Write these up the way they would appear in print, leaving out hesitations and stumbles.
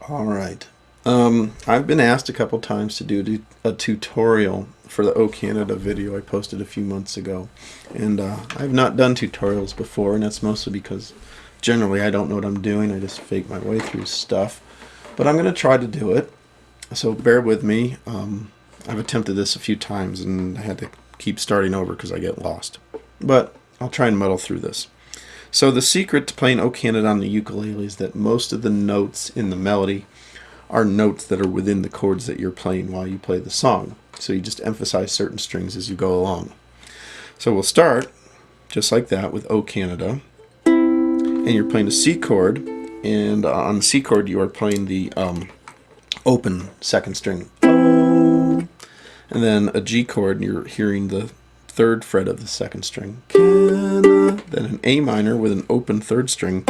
All right. I've been asked a couple times to do a tutorial for the O Canada video I posted a few months ago. And I've not done tutorials before, and that's mostly because generally I don't know what I'm doing. I just fake my way through stuff. But I'm going to try to do it, so bear with me. I've attempted this a few times, and I had to keep starting over because I get lost. But I'll try and muddle through this. So the secret to playing O Canada on the ukulele is that most of the notes in the melody are notes that are within the chords that you're playing while you play the song. So you just emphasize certain strings as you go along. So we'll start just like that with O Canada. And you're playing a C chord. And on the C chord you are playing the open second string. Oh. And then a G chord and you're hearing the third fret of the second string. Canada. Then an A minor with an open third string.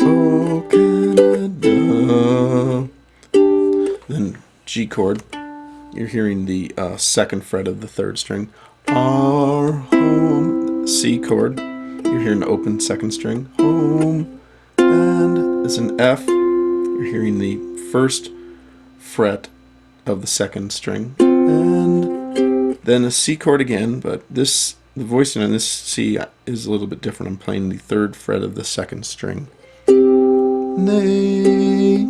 Oh, Canada. Then G chord, you're hearing the second fret of the third string. Our home. C chord, you're hearing the open second string. Home. And it's an F, you're hearing the first fret of the second string. And then a C chord again, but the voicing on this C is a little bit different. I'm playing the third fret of the second string. Nay.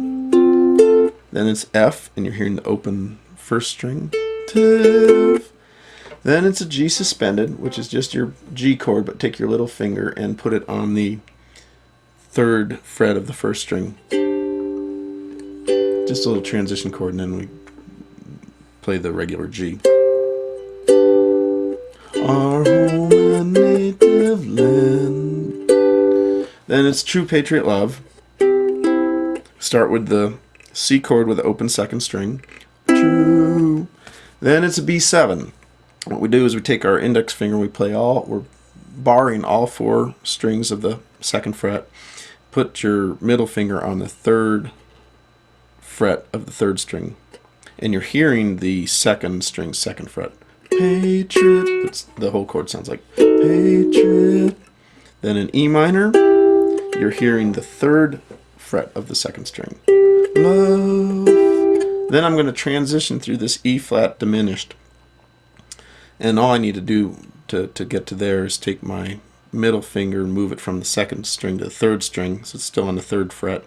Then it's F, and you're hearing the open first string. Tif. Then it's a G suspended, which is just your G chord, but take your little finger and put it on the third fret of the first string. Just a little transition chord, and then we play the regular G. Our home and native land. Then it's True Patriot Love. Start with the C chord with the open second string. True. Then it's a B7. What we do is we take our index finger, we're barring all four strings of the second fret. Put your middle finger on the third fret of the third string. And you're hearing the second string, second fret. Patriot. The whole chord sounds like Patriot. Then in E minor, you're hearing the third fret of the second string. Love. Then I'm going to transition through this E flat diminished. And all I need to do to get to there is take my middle finger and move it from the second string to the third string, so it's still on the third fret.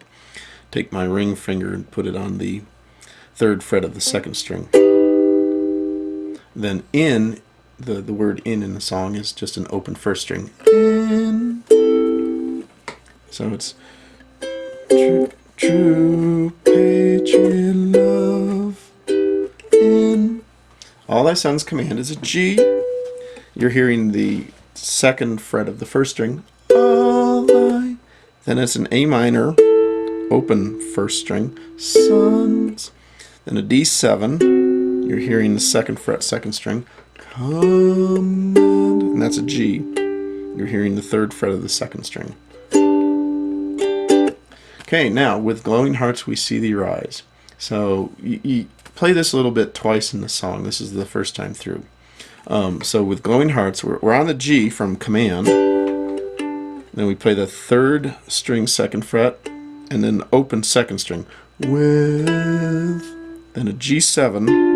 Take my ring finger and put it on the third fret of the second string. Then in, the word in the song is just an open first string. In. So it's true patriot love in. All thy son's command is a G. You're hearing the second fret of the first string. All thy. Then it's an A minor, open first string. Sons. Then a D7. You're hearing the second fret, second string. Command. And that's a G. You're hearing the third fret of the second string. Okay, now with Glowing Hearts we see thee rise. So you play this a little bit twice in the song. This is the first time through. So with Glowing Hearts, we're on the G from command. Then we play the third string, second fret, and then the open second string. With. Then a G7.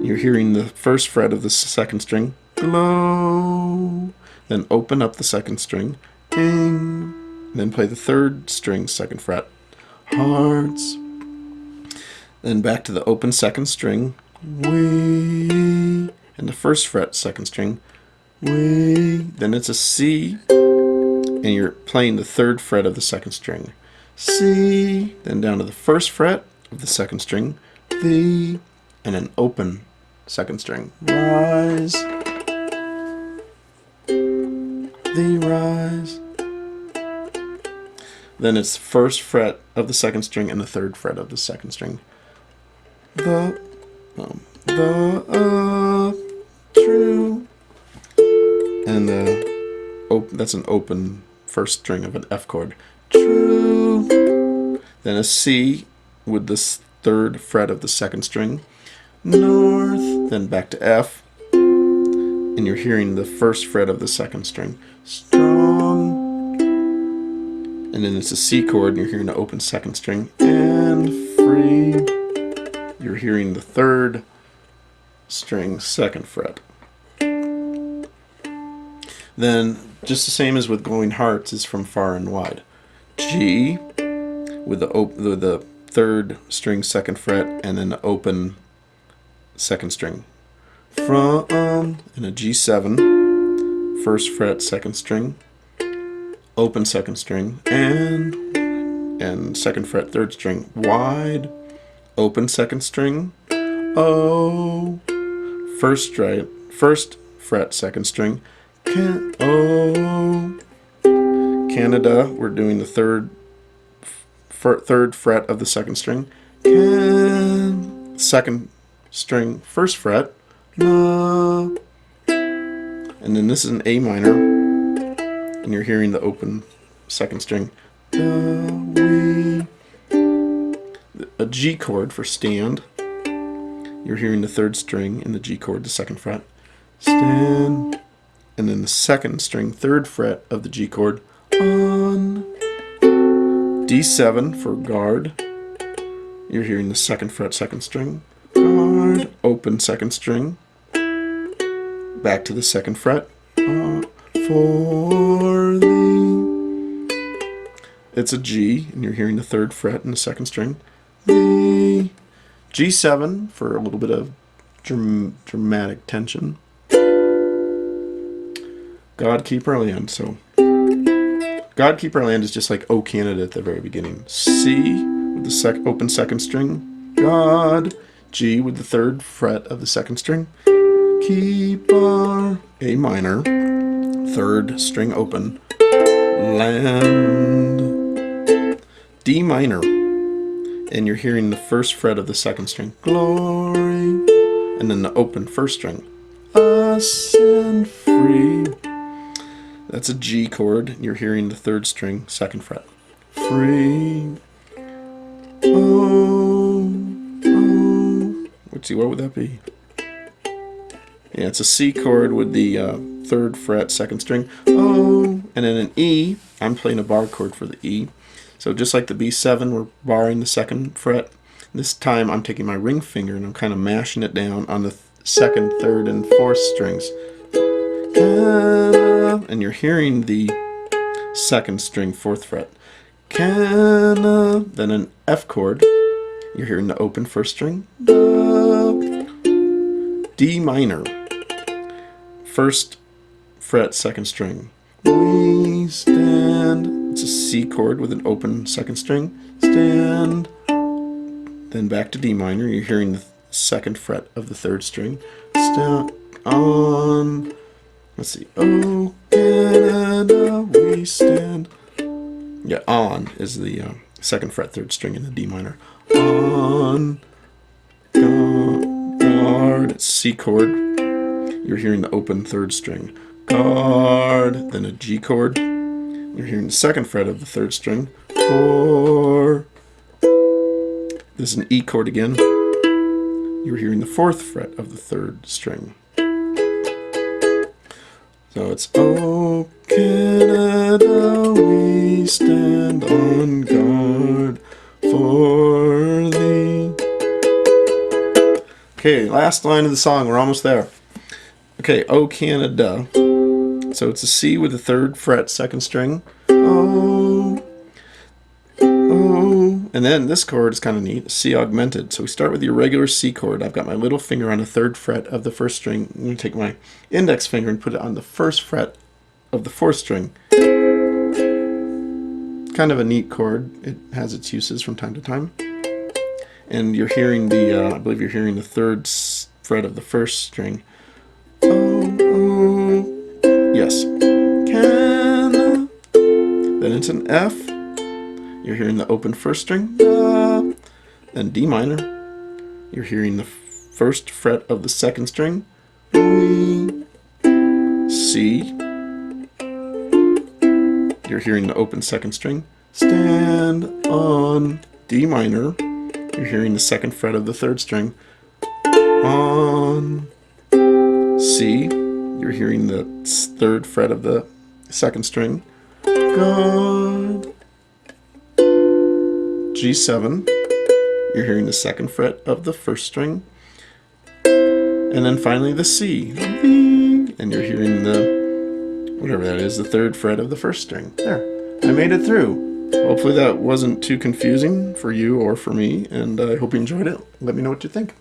You're hearing the first fret of the second string. Glow. Then open up the second string. Ing. Then play the third string, second fret. Hearts. Then back to the open second string. We. And the first fret, second string. We. Then it's a C. And you're playing the third fret of the second string. C. Then down to the first fret of the second string. The. And an open second string. Rise. The rise. Then it's first fret of the second string and the third fret of the second string. The true. And that's an open first string of an F chord. True. Then a C with the third fret of the second string. North. Then back to F. And you're hearing the first fret of the second string. Strong. and then it's a C chord, and you're hearing the open second string, and free. You're hearing the third string, second fret. Then, just the same as with Glowing Hearts, is from Far and Wide. G with the third string, second fret, and then the open second string. From, and a G7, first fret, second string, open second string, and second fret, third string, wide, open second string, O, first fret, second string, O. Canada, we're doing the third fret of the second string, second string, first fret, Na. And then this is an A minor, and you're hearing the open second string, Da, we. A G chord for stand, you're hearing the third string in the G chord, the second fret, stand, and then the second string, third fret of the G chord, on. D7 for guard, you're hearing the second fret, second string, guard, open second string, back to the second fret, for the. It's a G, and you're hearing the third fret in the second string, the. G7 for a little bit of dramatic tension. God Keep Our Land. So God Keep Our Land is just like O Canada at the very beginning. C with the open second string, God. G with the third fret of the second string, keep our A minor, third string open, land. D minor, and you're hearing the first fret of the second string, glory, and then the open first string, us and free. That's a G chord, and you're hearing the third string, second fret, free. Oh, oh. Let's see, what would that be? Yeah, it's a C chord with the third fret, second string, oh, and then an E. I'm playing a bar chord for the E. So just like the B7, we're barring the second fret. This time I'm taking my ring finger and I'm kind of mashing it down on the second, third, and fourth strings. And you're hearing the second string, fourth fret. Then an F chord. You're hearing the open first string. D minor. First fret, second string. We stand. It's a C chord with an open second string. Stand. Then back to D minor. You're hearing the second fret of the third string. Stand on. Let's see. Oh, Canada, we stand. Yeah, on is the second fret, third string in the D minor. On. Guard. It's C chord. You're hearing the open third string. Guard. Then a G chord. You're hearing the second fret of the third string. Four. This is an E chord again. You're hearing the fourth fret of the third string. So it's, oh, Canada, we stand on guard for thee. Okay, last line of the song. We're almost there. Okay, oh, Canada. So it's a C with the third fret, second string. Oh, oh. And then this chord is kind of neat, C augmented. So we start with the irregular C chord. I've got my little finger on the third fret of the first string. I'm going to take my index finger and put it on the first fret of the fourth string. Kind of a neat chord. It has its uses from time to time. And you're hearing the, I believe you're hearing the third fret of the first string. Oh, oh. Yes. Can. Then it's an F. You're hearing the open first string. Da. Then D minor. You're hearing the first fret of the second string. We. C. You're hearing the open second string. Stand on. D minor. You're hearing the second fret of the third string. On. C. You're hearing the third fret of the second string. God. G7. You're hearing the 2nd fret of the 1st string. And then finally the C. And you're hearing the, whatever that is, the 3rd fret of the 1st string. There. I made it through. Hopefully that wasn't too confusing for you or for me, and I hope you enjoyed it. Let me know what you think.